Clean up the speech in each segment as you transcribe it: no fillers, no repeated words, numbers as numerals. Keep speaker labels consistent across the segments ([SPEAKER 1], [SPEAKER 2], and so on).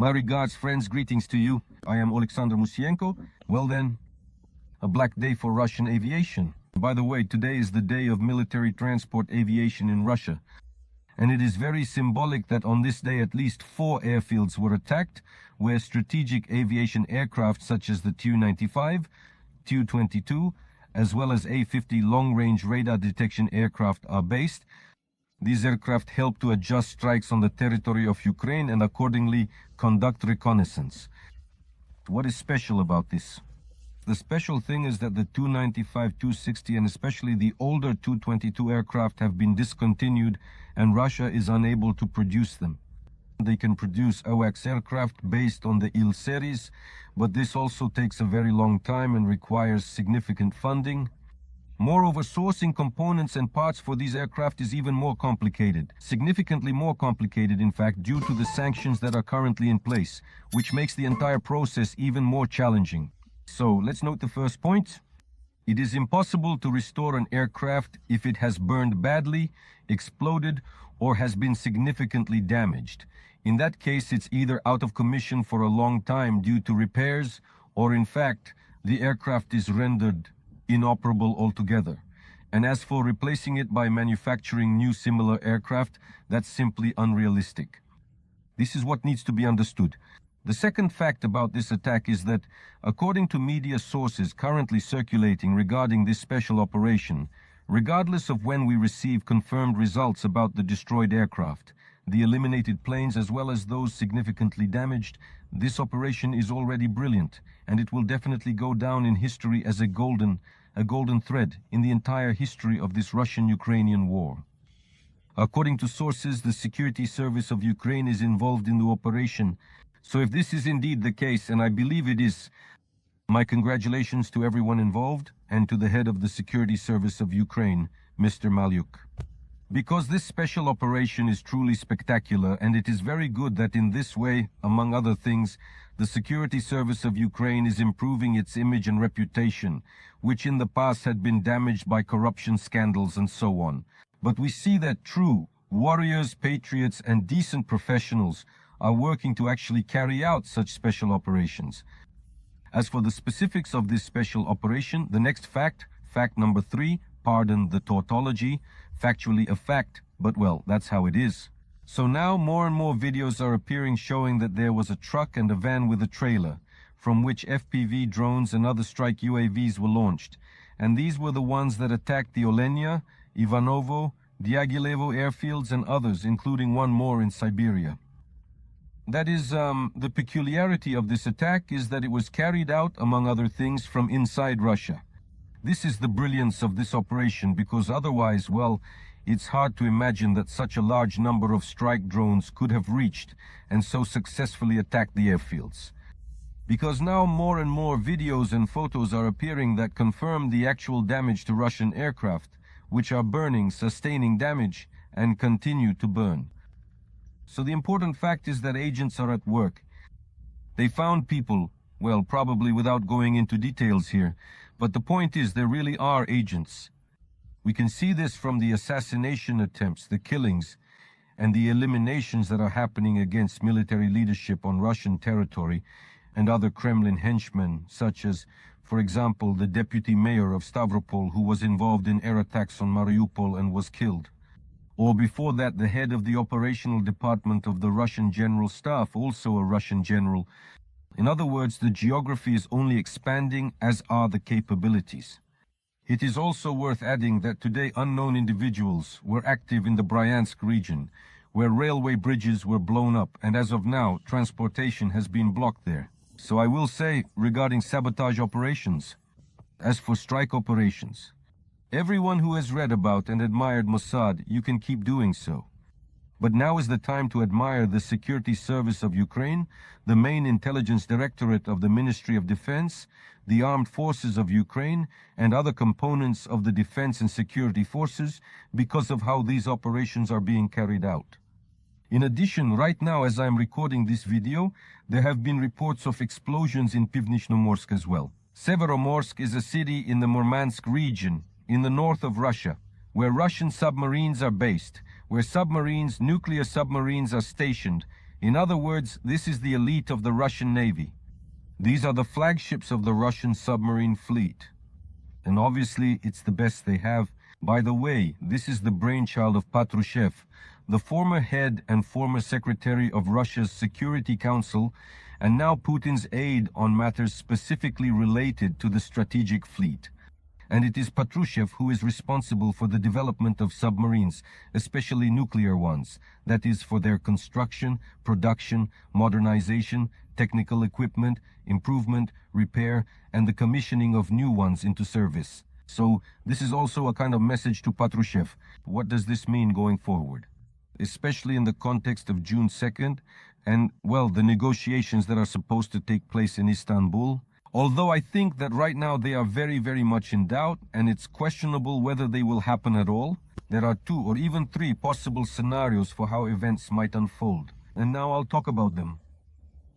[SPEAKER 1] My regards, friends, greetings to you. I am Alexander Musienko. Well then, a black day for Russian aviation. By the way, today is the day of military transport aviation in Russia. And it is very symbolic that on this day at least 4 airfields were attacked, where strategic aviation aircraft such as the Tu-95, Tu-22, as well as A-50 long-range radar detection aircraft are based. These aircraft help to adjust strikes on the territory of Ukraine and accordingly conduct reconnaissance. What is special about this? The special thing is that the Tu-95, Tu-60 and especially the older Tu-22 aircraft have been discontinued and Russia is unable to produce them. They can produce AWACS aircraft based on the Il series, but this also takes a very long time and requires significant funding. Moreover, sourcing components and parts for these aircraft is even more complicated, significantly more complicated in fact, due to the sanctions that are currently in place, which makes the entire process even more challenging. So, let's note the first point. It is impossible to restore an aircraft if it has burned badly, exploded, or has been significantly damaged. In that case, it's either out of commission for a long time due to repairs, or in fact, the aircraft is rendered inoperable altogether. And as for replacing it by manufacturing new similar aircraft, that's simply unrealistic. This is what needs to be understood. The second fact about this attack is that, according to media sources currently circulating regarding this special operation, regardless of when we receive confirmed results about the destroyed aircraft, the eliminated planes as well as those significantly damaged, this operation is already brilliant, and it will definitely go down in history as a golden thread in the entire history of this Russian-Ukrainian war. According to sources, the Security Service of Ukraine is involved in the operation. So if this is indeed the case, and I believe it is, my congratulations to everyone involved and to the head of the Security Service of Ukraine, Mr. Malyuk. Because this special operation is truly spectacular, and it is very good that in this way, among other things, the Security Service of Ukraine is improving its image and reputation, which in the past had been damaged by corruption scandals and so on. But we see that true warriors, patriots, and decent professionals are working to actually carry out such special operations. As for the specifics of this special operation, the next fact number 3, pardon the tautology, factually a fact, but well, that's how it is. So now more and more videos are appearing showing that there was a truck and a van with a trailer, from which FPV drones and other strike UAVs were launched. And these were the ones that attacked the Olenia, Ivanovo, Diaghilevo airfields and others, including one more in Siberia. That is, the peculiarity of this attack is that it was carried out, among other things, from inside Russia. This is the brilliance of this operation, because otherwise, well, it's hard to imagine that such a large number of strike drones could have reached and so successfully attacked the airfields. Because now more and more videos and photos are appearing that confirm the actual damage to Russian aircraft, which are burning, sustaining damage, and continue to burn. So the important fact is that agents are at work. They found people, well, probably without going into details here, but the point is there really are agents. We can see this from the assassination attempts, the killings, and the eliminations that are happening against military leadership on Russian territory and other Kremlin henchmen, such as, for example, the deputy mayor of Stavropol who was involved in air attacks on Mariupol and was killed. Or before that, the head of the operational department of the Russian General Staff, also a Russian general. In other words, the geography is only expanding, as are the capabilities. It is also worth adding that today unknown individuals were active in the Bryansk region, where railway bridges were blown up, and as of now, transportation has been blocked there. So I will say, regarding sabotage operations, as for strike operations, everyone who has read about and admired Mossad, you can keep doing so. But now is the time to admire the Security Service of Ukraine, the main intelligence directorate of the Ministry of Defense, the Armed Forces of Ukraine, and other components of the defense and security forces because of how these operations are being carried out. In addition, right now as I am recording this video, there have been reports of explosions in Pivnizhnomorsk as well. Severomorsk is a city in the Murmansk region, in the north of Russia, where Russian submarines are based, where nuclear submarines are stationed, In other words, this is the elite of the Russian Navy. These are the flagships of the Russian submarine fleet. And obviously, it's the best they have. By the way, this is the brainchild of Patrushev, the former head and former secretary of Russia's Security Council, and now Putin's aide on matters specifically related to the strategic fleet. And it is Patrushev who is responsible for the development of submarines, especially nuclear ones, that is, for their construction, production, modernization, technical equipment, improvement, repair, and the commissioning of new ones into service. So, this is also a kind of message to Patrushev. What does this mean going forward? Especially in the context of June 2nd, and, well, the negotiations that are supposed to take place in Istanbul. Although I think that right now they are very, very much in doubt, and it's questionable whether they will happen at all. There are 2 or even 3 possible scenarios for how events might unfold, and now I'll talk about them.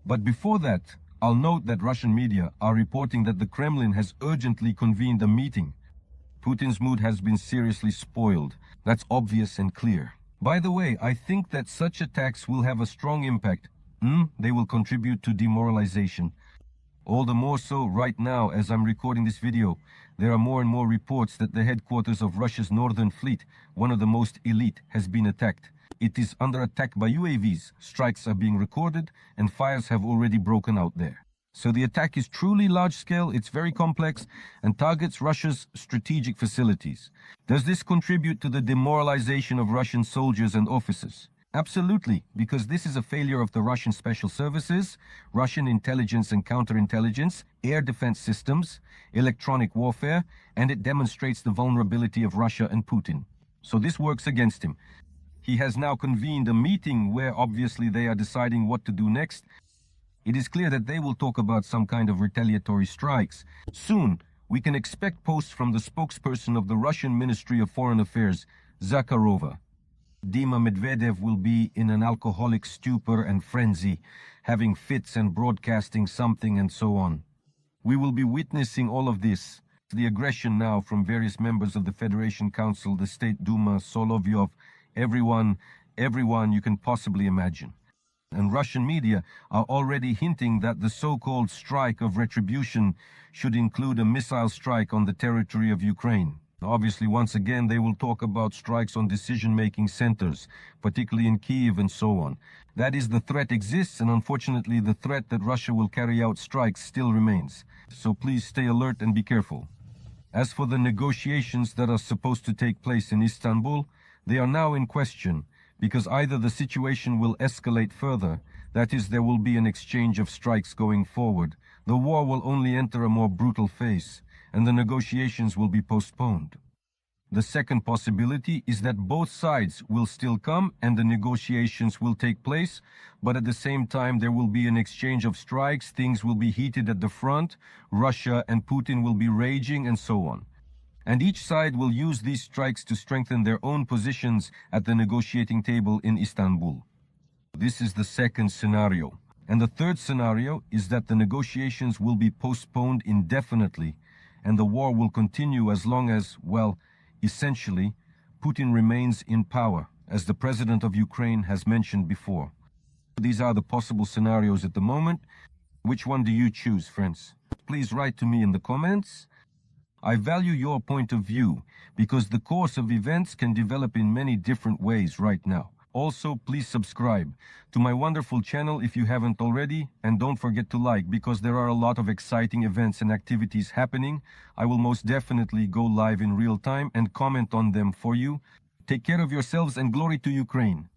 [SPEAKER 1] But before that, I'll note that Russian media are reporting that the Kremlin has urgently convened a meeting. Putin's mood has been seriously spoiled. That's obvious and clear. By the way, I think that such attacks will have a strong impact. They will contribute to demoralization. All the more so right now as I'm recording this video. There are more and more reports that the headquarters of Russia's Northern Fleet, one of the most elite, has been attacked. It is under attack by UAVs, strikes are being recorded, and fires have already broken out there. So the attack is truly large-scale, it's very complex, and targets Russia's strategic facilities. Does this contribute to the demoralization of Russian soldiers and officers? Absolutely, because this is a failure of the Russian special services, Russian intelligence and counterintelligence, air defense systems, electronic warfare, and it demonstrates the vulnerability of Russia and Putin. So this works against him. He has now convened a meeting where obviously they are deciding what to do next. It is clear that they will talk about some kind of retaliatory strikes. Soon, we can expect posts from the spokesperson of the Russian Ministry of Foreign Affairs, Zakharova. Dima Medvedev will be in an alcoholic stupor and frenzy, having fits and broadcasting something and so on. We will be witnessing all of this. The aggression now from various members of the Federation Council, the State Duma, Solovyov, everyone you can possibly imagine. And Russian media are already hinting that the so-called strike of retribution should include a missile strike on the territory of Ukraine. Obviously, once again, they will talk about strikes on decision-making centers, particularly in Kyiv and so on. That is, the threat exists, and unfortunately, the threat that Russia will carry out strikes still remains. So please stay alert and be careful. As for the negotiations that are supposed to take place in Istanbul, they are now in question, because either the situation will escalate further, that is, there will be an exchange of strikes going forward, the war will only enter a more brutal phase, and the negotiations will be postponed. The second possibility is that both sides will still come and the negotiations will take place, but at the same time there will be an exchange of strikes, things will be heated at the front, Russia and Putin will be raging and so on. And each side will use these strikes to strengthen their own positions at the negotiating table in Istanbul. This is the second scenario. And the third scenario is that the negotiations will be postponed indefinitely, and the war will continue as long as, well, essentially, Putin remains in power, as the president of Ukraine has mentioned before. These are the possible scenarios at the moment. Which one do you choose, friends? Please write to me in the comments. I value your point of view, because the course of events can develop in many different ways right now. Also, please subscribe to my wonderful channel if you haven't already, and don't forget to like, because there are a lot of exciting events and activities happening. I will most definitely go live in real time and comment on them for you. Take care of yourselves and glory to Ukraine.